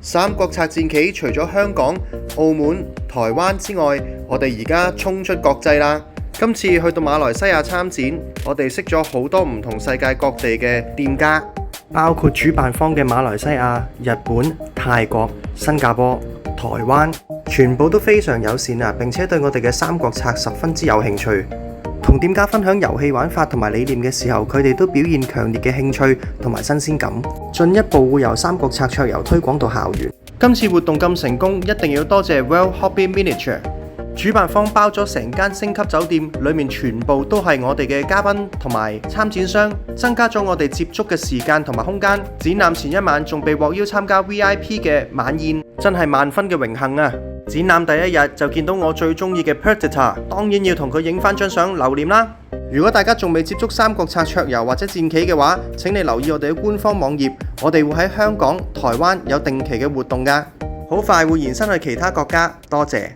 三國策戰棋除咗香港、澳門、台灣之外，我哋而家衝出國際啦！今次去到馬來西亞參展，我哋識咗好多唔同世界各地嘅店家，包括主辦方嘅馬來西亞、日本、泰國、新加坡、台灣，全部都非常友善啊！並且對我哋嘅三國策十分之有興趣。同店家分享遊戲玩法同埋理念嘅時候，佢哋都表現強烈嘅興趣同埋新鮮感，進一步會由三國策桌遊推廣到校園。今次活動咁成功，一定要多謝 Well Hobby Miniature。主辦方包咗成間星級酒店，裡面全部都係我哋嘅嘉賓同埋參展商，增加咗我哋接觸嘅時間同埋空間。展覽前一晚仲被獲邀參加 VIP 嘅晚宴，真係萬分嘅榮幸啊！展覽第一日就見到我最中意嘅 Predator， 當然要同佢影翻張相留念啦。如果大家仲未接觸三國策桌遊或者戰棋嘅話，請你留意我哋嘅官方網頁，我哋會喺香港、台灣有定期嘅活動㗎，好快會延伸去其他國家。多謝。